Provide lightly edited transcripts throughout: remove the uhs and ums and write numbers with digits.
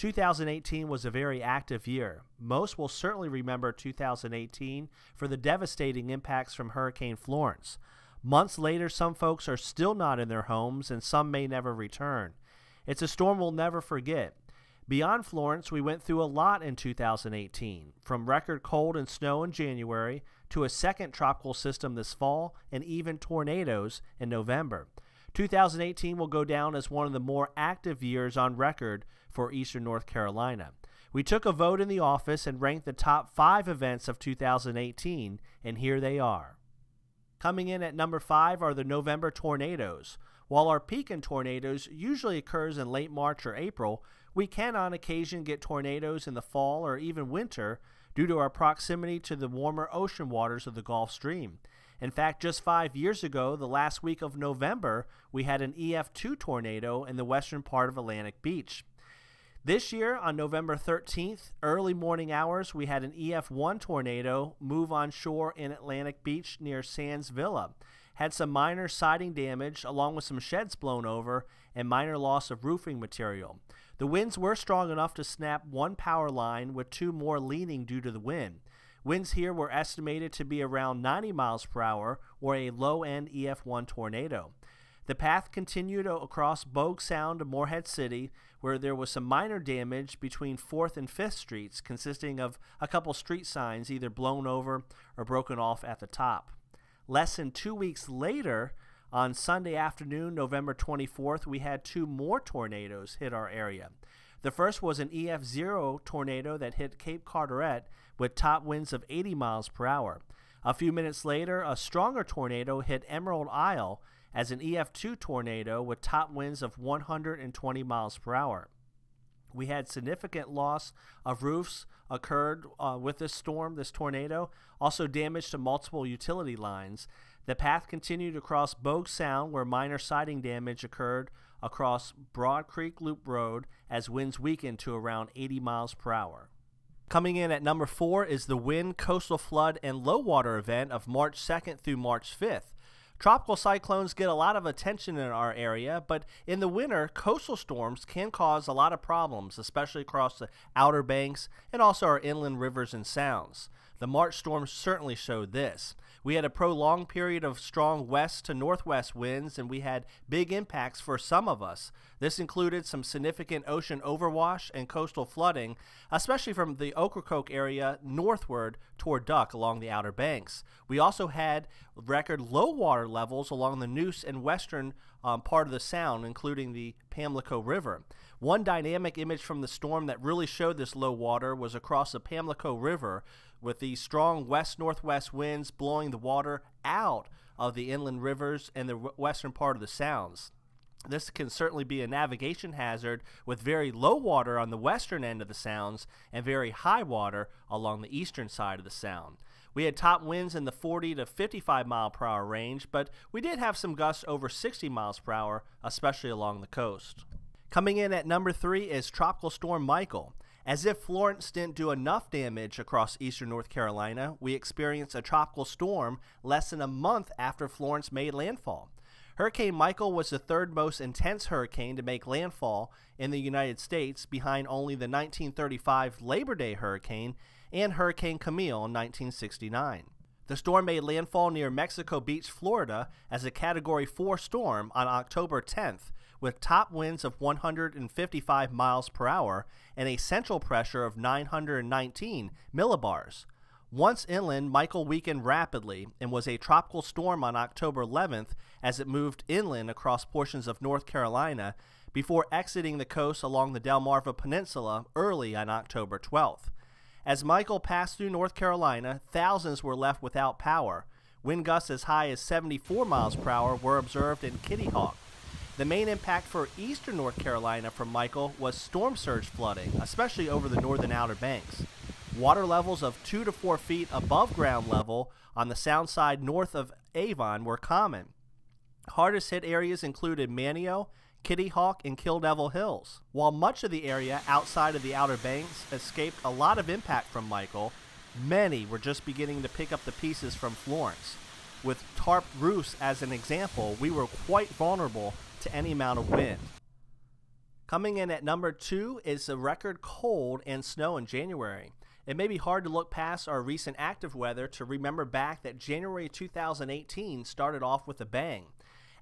2018 was a very active year. Most will certainly remember 2018 for the devastating impacts from Hurricane Florence. Months later, some folks are still not in their homes and some may never return. It's a storm we'll never forget. Beyond Florence, we went through a lot in 2018, from record cold and snow in January to a second tropical system this fall and even tornadoes in November. 2018 will go down as one of the more active years on record for Eastern North Carolina. We took a vote in the office and ranked the top 5 events of 2018, and here they are. Coming in at number 5 are the November tornadoes. While our peak in tornadoes usually occurs in late March or April, we can on occasion get tornadoes in the fall or even winter due to our proximity to the warmer ocean waters of the Gulf Stream. In fact, just 5 years ago, the last week of November, we had an EF2 tornado in the western part of Atlantic Beach. This year, on November 13th, early morning hours, we had an EF1 tornado move on shore in Atlantic Beach near Sands Villa. Had some minor siding damage along with some sheds blown over and minor loss of roofing material. The winds were strong enough to snap one power line with 2 more leaning due to the wind. Winds here were estimated to be around 90 miles per hour or a low-end EF1 tornado. The path continued across Bogue Sound to Morehead City, where there was some minor damage between 4th and 5th Streets, consisting of a couple street signs either blown over or broken off at the top. Less than 2 weeks later, on Sunday afternoon, November 24th, we had 2 more tornadoes hit our area. The first was an EF0 tornado that hit Cape Carteret with top winds of 80 miles per hour. A few minutes later, a stronger tornado hit Emerald Isle as an EF2 tornado with top winds of 120 miles per hour. We had significant loss of roofs occurred with this tornado, also damage to multiple utility lines. The path continued across Bogue Sound, where minor siding damage occurred across Broad Creek Loop Road as winds weakened to around 80 miles per hour. Coming in at number 4 is the wind, coastal flood, and low water event of March 2nd through March 5th. Tropical cyclones get a lot of attention in our area, but in the winter, coastal storms can cause a lot of problems, especially across the Outer Banks and also our inland rivers and sounds. The March storm certainly showed this. We had a prolonged period of strong west to northwest winds, and we had big impacts for some of us. This included some significant ocean overwash and coastal flooding, especially from the Ocracoke area northward toward Duck along the Outer Banks. We also had record low water levels along the Neuse and western part of the Sound, including the Pamlico River. One dynamic image from the storm that really showed this low water was across the Pamlico River, with the strong west-northwest winds blowing the water out of the inland rivers and the western part of the Sounds. This can certainly be a navigation hazard, with very low water on the western end of the Sounds and very high water along the eastern side of the Sound. We had top winds in the 40 to 55 mile per hour range, but we did have some gusts over 60 miles per hour, especially along the coast. Coming in at number 3 is Tropical Storm Michael. As if Florence didn't do enough damage across eastern North Carolina, we experienced a tropical storm less than a month after Florence made landfall. Hurricane Michael was the 3rd most intense hurricane to make landfall in the United States, behind only the 1935 Labor Day hurricane and Hurricane Camille in 1969. The storm made landfall near Mexico Beach, Florida as a Category 4 storm on October 10th, with top winds of 155 miles per hour and a central pressure of 919 millibars. Once inland, Michael weakened rapidly and was a tropical storm on October 11th as it moved inland across portions of North Carolina before exiting the coast along the Delmarva Peninsula early on October 12th. As Michael passed through North Carolina, thousands were left without power. Wind gusts as high as 74 miles per hour were observed in Kitty Hawk. The main impact for eastern North Carolina from Michael was storm surge flooding, especially over the northern Outer Banks. Water levels of 2 to 4 feet above ground level on the sound side north of Avon were common. Hardest hit areas included Manio, Kitty Hawk, and Kill Devil Hills. While much of the area outside of the Outer Banks escaped a lot of impact from Michael, many were just beginning to pick up the pieces from Florence. With tarp roofs as an example, we were quite vulnerable to any amount of wind. Coming in at number 2 is the record cold and snow in January. It may be hard to look past our recent active weather to remember back that January 2018 started off with a bang.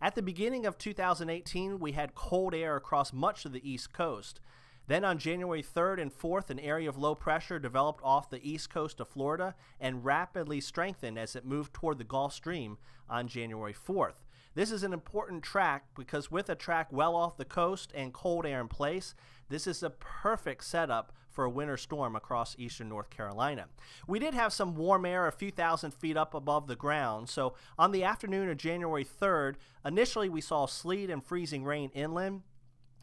At the beginning of 2018, we had cold air across much of the East Coast. Then on January 3rd and 4th, an area of low pressure developed off the east coast of Florida and rapidly strengthened as it moved toward the Gulf Stream on January 4th. This is an important track because with a track well off the coast and cold air in place, this is a perfect setup for a winter storm across eastern North Carolina. We did have some warm air a few thousand feet up above the ground, so on the afternoon of January 3rd, initially we saw sleet and freezing rain inland,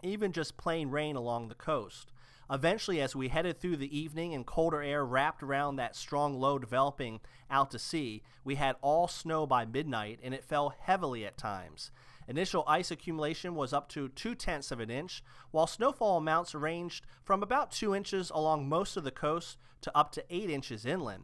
even just plain rain along the coast. Eventually, as we headed through the evening and colder air wrapped around that strong low developing out to sea, we had all snow by midnight, and it fell heavily at times. Initial ice accumulation was up to 0.2 of an inch, while snowfall amounts ranged from about 2 inches along most of the coast to up to 8 inches inland.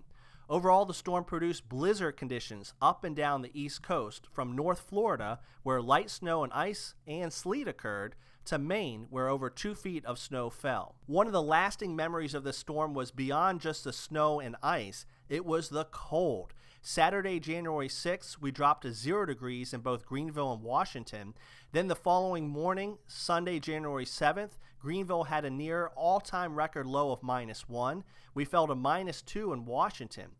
Overall, the storm produced blizzard conditions up and down the east coast, from North Florida, where light snow and ice and sleet occurred, to Maine, where over 2 feet of snow fell. One of the lasting memories of the storm was beyond just the snow and ice, it was the cold. Saturday, January 6th, we dropped to 0 degrees in both Greenville and Washington. Then the following morning, Sunday, January 7th, Greenville had a near all-time record low of -1. We fell to -2 in Washington.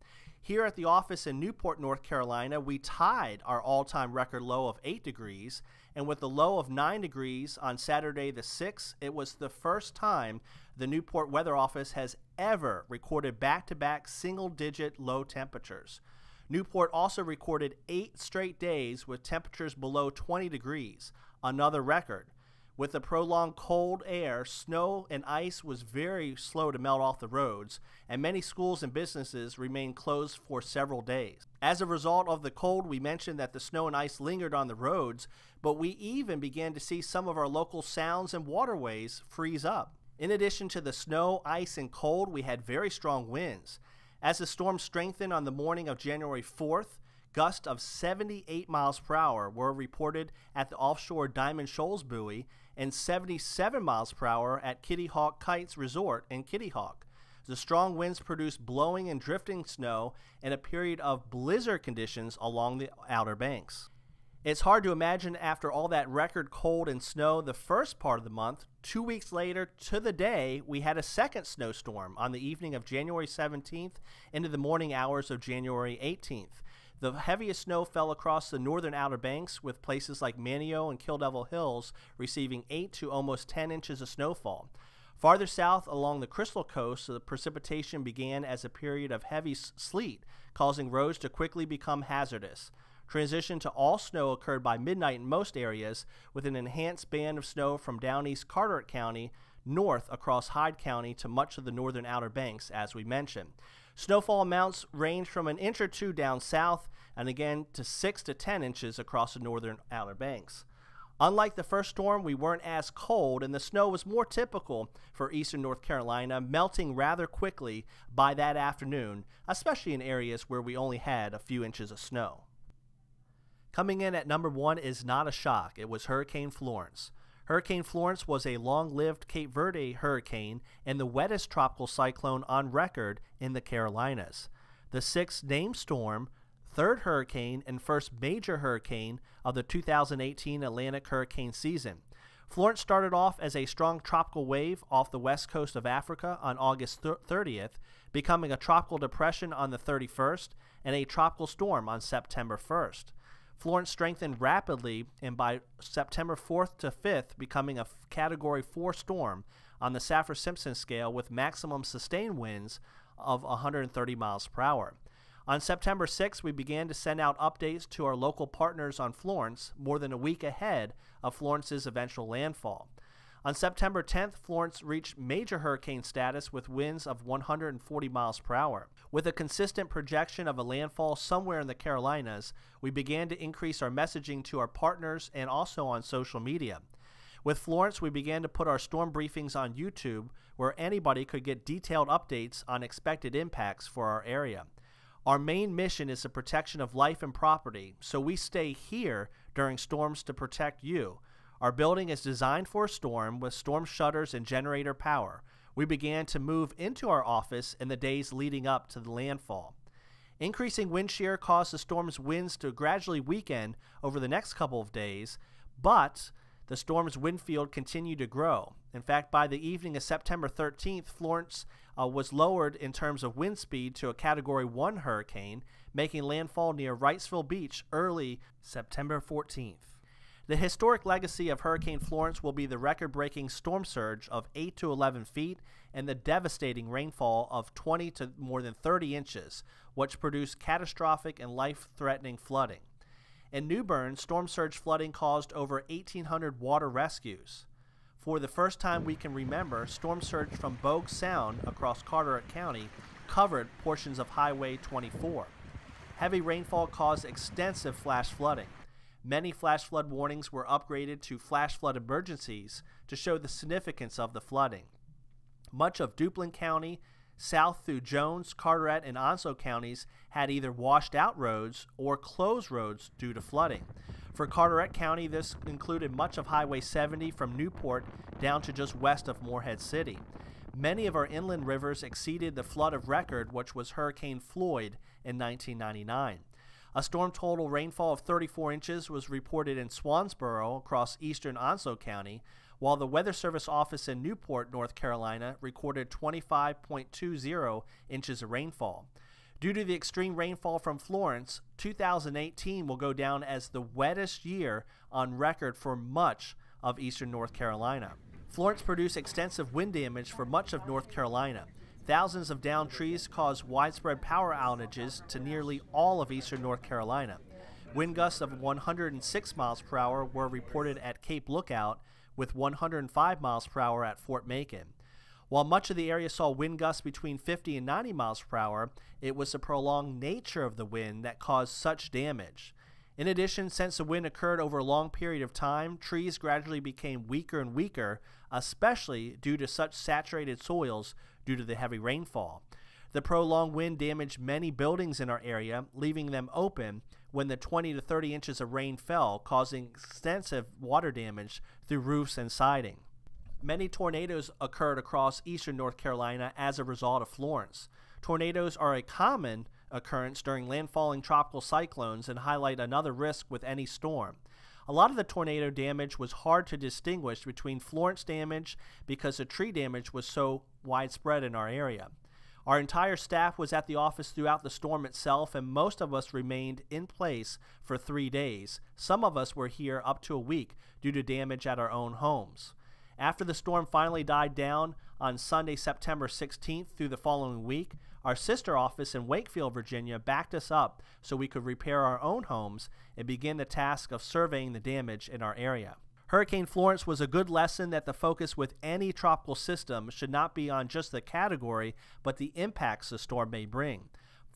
Here at the office in Newport, North Carolina, we tied our all-time record low of 8 degrees, and with the low of 9 degrees on Saturday the 6th, it was the first time the Newport Weather Office has ever recorded back-to-back single-digit low temperatures. Newport also recorded 8 straight days with temperatures below 20 degrees, another record. With the prolonged cold air, snow and ice was very slow to melt off the roads, and many schools and businesses remained closed for several days. As a result of the cold, we mentioned that the snow and ice lingered on the roads, but we even began to see some of our local sounds and waterways freeze up. In addition to the snow, ice, and cold, we had very strong winds. As the storm strengthened on the morning of January 4th, gusts of 78 miles per hour were reported at the offshore Diamond Shoals buoy and 77 miles per hour at Kitty Hawk Kites Resort in Kitty Hawk. The strong winds produced blowing and drifting snow and a period of blizzard conditions along the Outer Banks. It's hard to imagine after all that record cold and snow the first part of the month, 2 weeks later to the day, we had a second snowstorm on the evening of January 17th into the morning hours of January 18th. The heaviest snow fell across the northern Outer Banks, with places like Manio and Kill Devil Hills receiving 8 to almost 10 inches of snowfall. Farther south along the Crystal Coast, the precipitation began as a period of heavy sleet, causing roads to quickly become hazardous. Transition to all snow occurred by midnight in most areas, with an enhanced band of snow from down east Carteret County north across Hyde County to much of the northern Outer Banks, as we mentioned. Snowfall amounts range from an inch or two down south and again to 6 to 10 inches across the northern Outer Banks. Unlike the first storm, we weren't as cold, and the snow was more typical for eastern North Carolina, melting rather quickly by that afternoon, especially in areas where we only had a few inches of snow. Coming in at number 1 is not a shock. It was Hurricane Florence. Hurricane Florence was a long-lived Cape Verde hurricane and the wettest tropical cyclone on record in the Carolinas. The 6th named storm, 3rd hurricane, and first major hurricane of the 2018 Atlantic hurricane season. Florence started off as a strong tropical wave off the west coast of Africa on August 30th, becoming a tropical depression on the 31st and a tropical storm on September 1st. Florence strengthened rapidly, and by September 4th to 5th, becoming a Category 4 storm on the Saffir-Simpson scale with maximum sustained winds of 130 miles per hour. On September 6th, we began to send out updates to our local partners on Florence more than a week ahead of Florence's eventual landfall. On September 10th, Florence reached major hurricane status with winds of 140 miles per hour. With a consistent projection of a landfall somewhere in the Carolinas, we began to increase our messaging to our partners and also on social media. With Florence, we began to put our storm briefings on YouTube, where anybody could get detailed updates on expected impacts for our area. Our main mission is the protection of life and property, so we stay here during storms to protect you. Our building is designed for a storm with storm shutters and generator power. We began to move into our office in the days leading up to the landfall. Increasing wind shear caused the storm's winds to gradually weaken over the next couple of days, but the storm's wind field continued to grow. In fact, by the evening of September 13th, Florence was lowered in terms of wind speed to a Category 1 hurricane, making landfall near Wrightsville Beach early September 14th. The historic legacy of Hurricane Florence will be the record-breaking storm surge of 8 to 11 feet and the devastating rainfall of 20 to more than 30 inches, which produced catastrophic and life-threatening flooding. In New Bern, storm surge flooding caused over 1,800 water rescues. For the first time we can remember, storm surge from Bogue Sound across Carteret County covered portions of Highway 24. Heavy rainfall caused extensive flash flooding. Many flash flood warnings were upgraded to flash flood emergencies to show the significance of the flooding. Much of Duplin County, south through Jones, Carteret, and Onslow counties had either washed out roads or closed roads due to flooding. For Carteret County, this included much of Highway 70 from Newport down to just west of Morehead City. Many of our inland rivers exceeded the flood of record, which was Hurricane Floyd in 1999. A storm total rainfall of 34 inches was reported in Swansboro across eastern Onslow County, while the Weather Service office in Newport, North Carolina, recorded 25.20 inches of rainfall. Due to the extreme rainfall from Florence, 2018 will go down as the wettest year on record for much of eastern North Carolina. Florence produced extensive wind damage for much of North Carolina. Thousands of downed trees caused widespread power outages to nearly all of eastern North Carolina. Wind gusts of 106 miles per hour were reported at Cape Lookout, with 105 miles per hour at Fort Macon. While much of the area saw wind gusts between 50 and 90 miles per hour, it was the prolonged nature of the wind that caused such damage. In addition, since the wind occurred over a long period of time, trees gradually became weaker and weaker, especially due to such saturated soils due to the heavy rainfall. The prolonged wind damaged many buildings in our area, leaving them open when the 20 to 30 inches of rain fell, causing extensive water damage through roofs and siding. Many tornadoes occurred across eastern North Carolina as a result of Florence. Tornadoes are a common occurrence during landfalling tropical cyclones and highlight another risk with any storm. A lot of the tornado damage was hard to distinguish between Florence damage because the tree damage was so widespread in our area. Our entire staff was at the office throughout the storm itself, and most of us remained in place for 3 days. Some of us were here up to a week due to damage at our own homes. After the storm finally died down on Sunday, September 16th through the following week, our sister office in Wakefield, Virginia backed us up so we could repair our own homes and begin the task of surveying the damage in our area. Hurricane Florence was a good lesson that the focus with any tropical system should not be on just the category, but the impacts the storm may bring.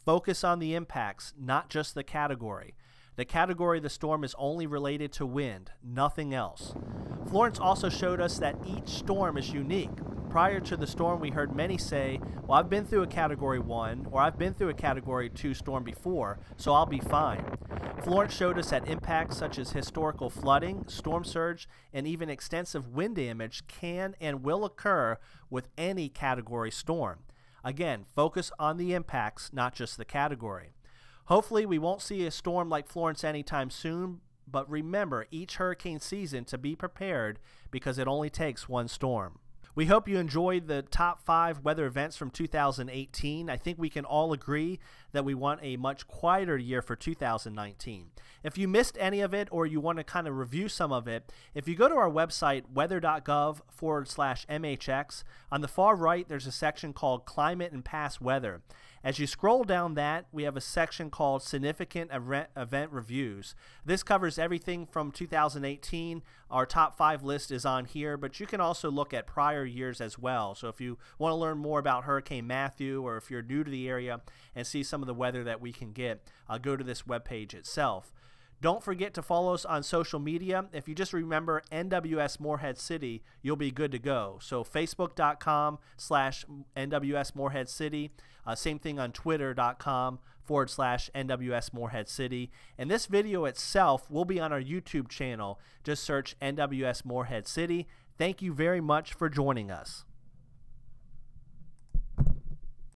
Focus on the impacts, not just the category. The category of the storm is only related to wind, nothing else. Florence also showed us that each storm is unique. Prior to the storm, we heard many say, well, I've been through a Category 1 or I've been through a Category 2 storm before, so I'll be fine. Florence showed us that impacts such as historical flooding, storm surge, and even extensive wind damage can and will occur with any category storm. Again, focus on the impacts, not just the category. Hopefully, we won't see a storm like Florence anytime soon, but remember each hurricane season to be prepared because it only takes one storm. We hope you enjoyed the top 5 weather events from 2018. I think we can all agree that we want a much quieter year for 2019. If you missed any of it or you want to kind of review some of it, if you go to our website, weather.gov/MHX, on the far right there's a section called Climate and Past Weather. As you scroll down that, we have a section called Significant Event Reviews. This covers everything from 2018. Our top 5 list is on here, but you can also look at prior years as well. So if you want to learn more about Hurricane Matthew, or if you're new to the area and see some of the weather that we can get, go to this webpage itself. Don't forget to follow us on social media. If you just remember NWS Morehead City, you'll be good to go. So Facebook.com/NWS Morehead City. Same thing on Twitter.com/NWS Morehead City. And this video itself will be on our YouTube channel. Just search NWS Morehead City. Thank you very much for joining us.